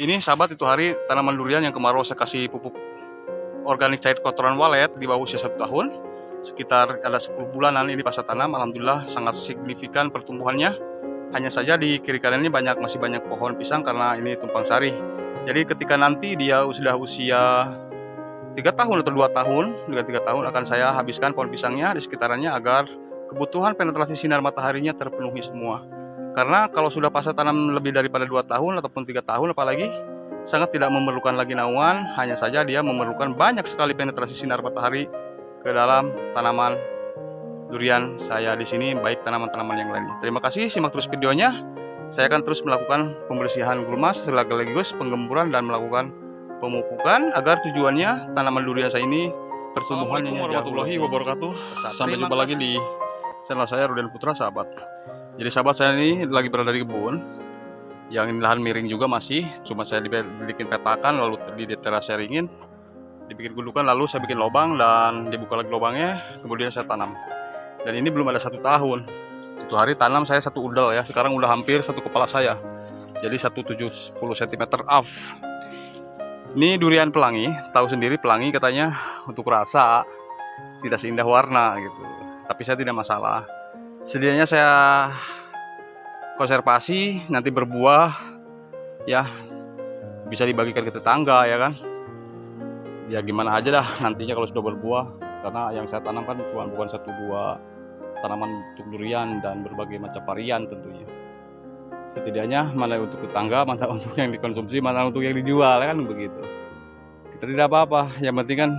Ini sahabat, itu hari tanaman durian yang kemarau saya kasih pupuk organik cair kotoran walet di bawah usia 1 tahun. Sekitar ada 10 bulanan ini pasca tanam. Alhamdulillah sangat signifikan pertumbuhannya. Hanya saja di kiri kanan ini masih banyak pohon pisang karena ini tumpang sari. Jadi ketika nanti dia sudah usia 3 tahun atau 2 tahun, dengan 3 tahun akan saya habiskan pohon pisangnya di sekitarannya agar kebutuhan penetrasi sinar mataharinya terpenuhi semua. Karena kalau sudah pasca tanam lebih daripada 2 tahun ataupun 3 tahun apalagi, sangat tidak memerlukan lagi naungan, hanya saja dia memerlukan banyak sekali penetrasi sinar matahari ke dalam tanaman durian saya di sini, baik tanaman-tanaman yang lainnya. Terima kasih, simak terus videonya. Saya akan terus melakukan pembersihan gulma sekaligus penggemburan dan melakukan pemupukan agar tujuannya tanaman durian saya ini pertumbuhannya. Assalamualaikum warahmatullahi wabarakatuh. Sampai jumpa lagi di channel saya, Ruden Putra, sahabat. Jadi sahabat, saya ini lagi berada di kebun yang ini lahan miring juga masih, cuma saya dibikin petakan lalu di teras sharingin, dibikin gundukan lalu saya bikin lubang dan dibuka lagi lubangnya, kemudian saya tanam. Dan ini belum ada 1 tahun. Itu hari tanam saya 1 udel ya, sekarang udah hampir 1 kepala saya. Jadi 170 cm off. Ini durian pelangi, tahu sendiri pelangi katanya untuk rasa tidak seindah warna gitu. Tapi saya tidak masalah. Setidaknya saya konservasi, nanti berbuah ya, bisa dibagikan ke tetangga ya kan. Ya gimana aja dah nantinya kalau sudah berbuah, karena yang saya tanam kan bukan 1-2 tanaman untuk durian dan berbagai macam varian tentunya. Setidaknya mana untuk tetangga, mana untuk yang dikonsumsi, mana untuk yang dijual kan begitu. Kita tidak apa-apa, yang penting kan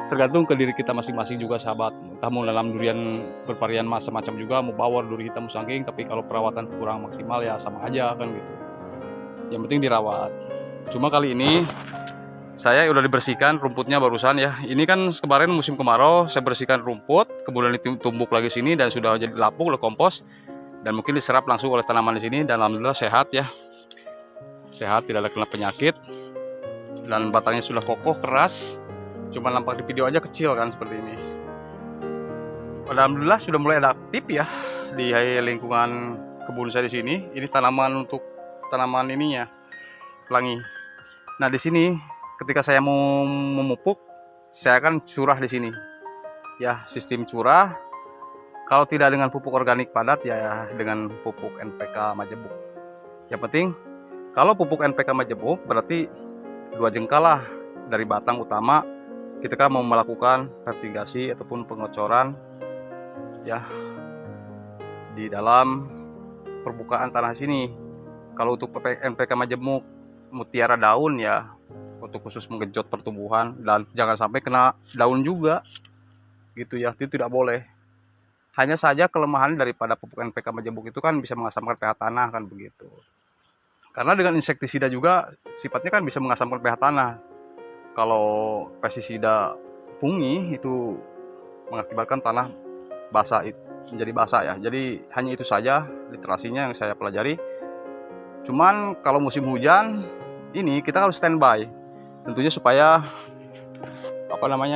tergantung ke diri kita masing-masing juga sahabat. Entah mau nanam durian bervarian macam-macam juga, mau bawor, duri hitam, musangking, tapi kalau perawatan kurang maksimal ya sama aja kan gitu. Yang penting dirawat. Cuma kali ini saya udah dibersihkan rumputnya barusan ya. Ini kan kemarin musim kemarau, saya bersihkan rumput, kemudian ditumbuk lagi sini dan sudah jadi lapuk, udah kompos, dan mungkin diserap langsung oleh tanaman di sini. Dan alhamdulillah sehat ya, sehat, tidak ada kena penyakit, dan batangnya sudah kokoh keras. Cuma nampak di video aja kecil kan seperti ini. Alhamdulillah sudah mulai ada aktif ya di lingkungan kebun saya di sini. Ini tanaman untuk tanaman ininya pelangi. Nah di sini ketika saya mau memupuk, saya akan curah di sini. Ya sistem curah. Kalau tidak dengan pupuk organik padat ya dengan pupuk NPK majemuk. Yang penting kalau pupuk NPK majemuk berarti 2 jengkal lah dari batang utama. Kita mau melakukan fertigasi ataupun pengocoran ya di dalam permukaan tanah sini. Kalau untuk NPK majemuk mutiara daun ya untuk khusus menggenjot pertumbuhan, dan jangan sampai kena daun juga gitu ya, itu tidak boleh. Hanya saja kelemahan daripada pupuk NPK majemuk itu kan bisa mengasamkan pH tanah kan begitu. Karena dengan insektisida juga sifatnya kan bisa mengasamkan pH tanah. Kalau pestisida fungi itu mengakibatkan tanah basah, menjadi basah ya. Jadi hanya itu saja literasinya yang saya pelajari. Cuman kalau musim hujan ini kita harus standby. Tentunya supaya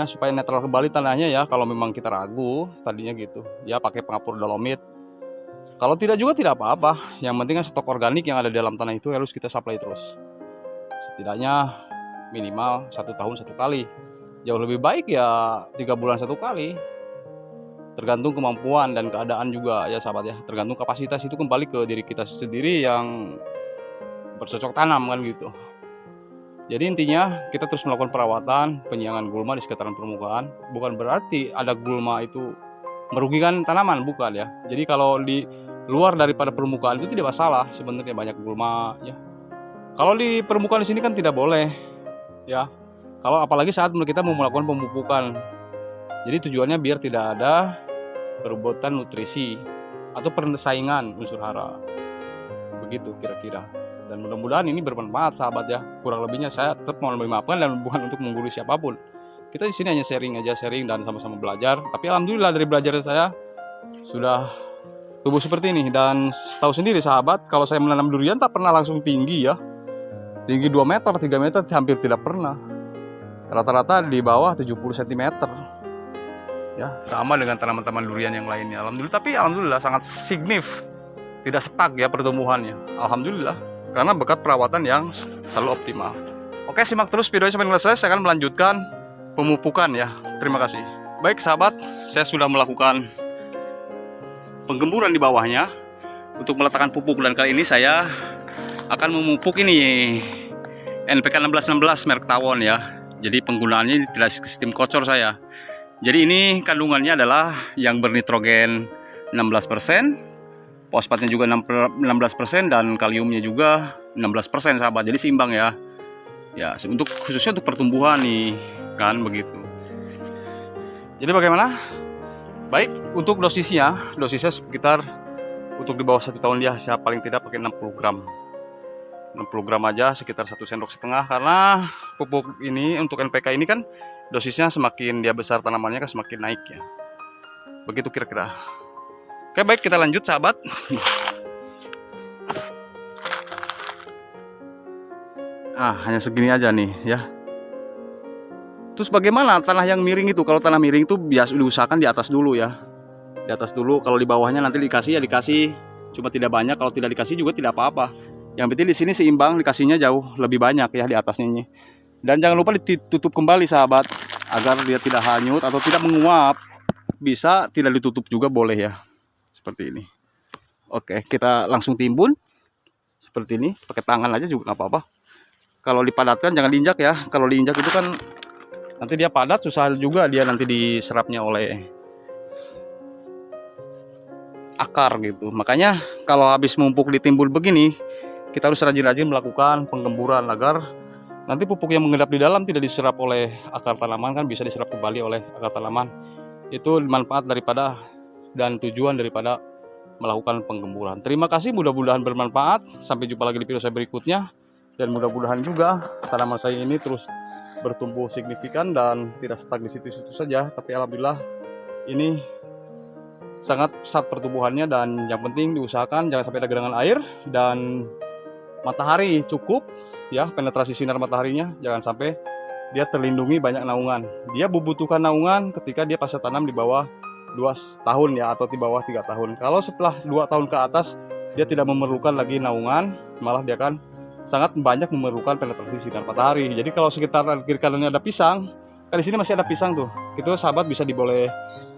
supaya netral kembali tanahnya ya. Kalau memang kita ragu tadinya gitu, ya pakai pengapur dolomit. Kalau tidak juga tidak apa-apa. Yang penting kan stok organik yang ada di dalam tanah itu harus kita supply terus. Setidaknya minimal 1 tahun 1 kali. Jauh lebih baik ya 3 bulan 1 kali. Tergantung kemampuan dan keadaan juga ya sahabat ya. Tergantung kapasitas itu kembali ke diri kita sendiri yang bercocok tanam kan gitu. Jadi intinya kita terus melakukan perawatan, penyiangan gulma di sekitaran permukaan. Bukan berarti ada gulma itu merugikan tanaman, bukan ya. Jadi kalau di luar daripada permukaan itu tidak masalah sebenarnya, banyak gulma ya. Kalau di permukaan di sini kan tidak boleh ya. Kalau apalagi saat kita mau melakukan pemupukan. Jadi tujuannya biar tidak ada perebutan nutrisi atau persaingan unsur hara. Begitu kira-kira. Dan mudah-mudahan ini bermanfaat sahabat ya. Kurang lebihnya saya tetap mau memaafkan dan bukan untuk menggurui siapapun. Kita di sini hanya sharing dan sama-sama belajar. Tapi alhamdulillah dari belajar saya sudah tumbuh seperti ini. Dan tahu sendiri sahabat, kalau saya menanam durian tak pernah langsung tinggi ya. Tinggi 2 meter, 3 meter hampir tidak pernah. Rata-rata di bawah 70 cm. Ya, sama dengan tanaman-tanaman durian yang lainnya. Alhamdulillah, tapi alhamdulillah sangat signif. Tidak stuck ya pertumbuhannya. Alhamdulillah. karena berkat perawatan yang selalu optimal. Oke, simak terus videonya sampai selesai. Saya akan melanjutkan pemupukan ya. Terima kasih. Baik sahabat, saya sudah melakukan penggemburan di bawahnya untuk meletakkan pupuk, dan kali ini saya akan memupuk ini NPK 1616 merek Tawon ya. Jadi penggunaannya tidak sistem kocor saya. Jadi ini kandungannya adalah yang bernitrogen 16%, fosfatnya juga 16%, dan kaliumnya juga 16% sahabat. Jadi seimbang ya. Ya, khususnya untuk pertumbuhan nih, kan begitu. Jadi bagaimana? Baik, untuk dosisnya sekitar untuk di bawah 1 tahun dia saya paling tidak pakai 60 gram. 60 gram aja, sekitar 1,5 sendok, karena pupuk ini untuk NPK ini kan dosisnya semakin dia besar tanamannya kan semakin naik ya. Begitu kira-kira. Oke, baik, kita lanjut sahabat. Hanya segini aja nih ya. Terus bagaimana tanah yang miring itu? Kalau tanah miring itu biasa diusahakan di atas dulu ya. Di atas dulu, kalau di bawahnya nanti dikasih ya dikasih, cuma tidak banyak. Kalau tidak dikasih juga tidak apa-apa. Yang penting di sini seimbang, dikasihnya jauh lebih banyak ya di atasnya ini. Dan jangan lupa ditutup kembali sahabat, agar dia tidak hanyut atau tidak menguap. Bisa tidak ditutup juga boleh ya. Seperti ini. Oke, kita langsung timbun. Seperti ini, pakai tangan aja juga nggak apa-apa. Kalau dipadatkan jangan diinjak ya. Kalau diinjak itu kan nanti dia padat, susah juga dia nanti diserapnya oleh akar gitu. Makanya kalau habis mumpuk ditimbun begini, kita harus rajin-rajin melakukan penggemburan agar nanti pupuk yang mengendap di dalam tidak diserap oleh akar tanaman, kan bisa diserap kembali oleh akar tanaman. Itu manfaat daripada dan tujuan daripada melakukan penggemburan. Terima kasih, mudah-mudahan bermanfaat. Sampai jumpa lagi di video saya berikutnya. Dan mudah-mudahan juga tanaman saya ini terus bertumbuh signifikan dan tidak stuck di situ-situ saja. Tapi alhamdulillah ini sangat pesat pertumbuhannya, dan yang penting diusahakan jangan sampai ada genangan air dan matahari cukup ya, penetrasi sinar mataharinya jangan sampai dia terlindungi banyak naungan. Dia membutuhkan naungan ketika dia pasca tanam di bawah 2 tahun ya, atau di bawah 3 tahun. Kalau setelah 2 tahun ke atas dia tidak memerlukan lagi naungan, malah dia akan sangat banyak memerlukan penetrasi sinar matahari. Jadi kalau sekitar kiri kanannya ada pisang, kan di sini masih ada pisang tuh, itu sahabat bisa boleh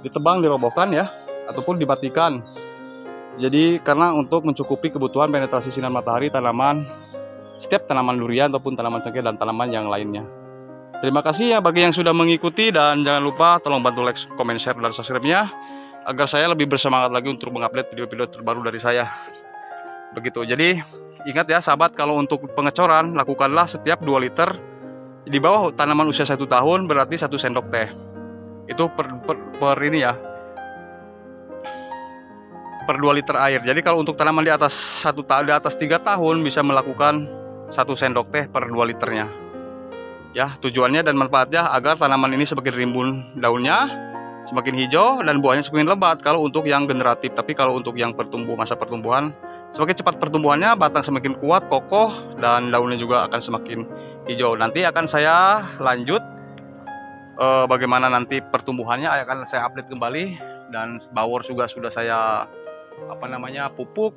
ditebang, dirobohkan ya, ataupun dimatikan. Jadi karena untuk mencukupi kebutuhan penetrasi sinar matahari tanaman, setiap tanaman durian ataupun tanaman cengkeh dan tanaman yang lainnya. Terima kasih ya bagi yang sudah mengikuti, dan jangan lupa tolong bantu like, comment, share, dan subscribe-nya agar saya lebih bersemangat lagi untuk mengupdate video-video terbaru dari saya. Begitu. Jadi ingat ya sahabat, kalau untuk pengecoran lakukanlah setiap 2 liter di bawah tanaman usia 1 tahun, berarti 1 sendok teh. Itu per ini ya, per 2 liter air. Jadi kalau untuk tanaman di atas 3 tahun bisa melakukan 1 sendok teh per 2 liternya. Ya, tujuannya dan manfaatnya agar tanaman ini semakin rimbun daunnya, semakin hijau, dan buahnya semakin lebat kalau untuk yang generatif. Tapi kalau untuk yang masa pertumbuhan, semakin cepat pertumbuhannya, batang semakin kuat, kokoh, dan daunnya juga akan semakin hijau. Nanti akan saya lanjut bagaimana nanti pertumbuhannya akan saya update kembali, dan bawor juga sudah saya pupuk,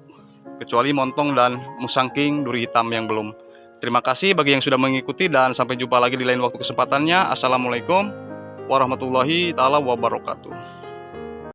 kecuali montong dan musangking duri hitam yang belum. Terima kasih bagi yang sudah mengikuti, dan sampai jumpa lagi di lain waktu kesempatannya. Assalamualaikum warahmatullahi taala wabarakatuh.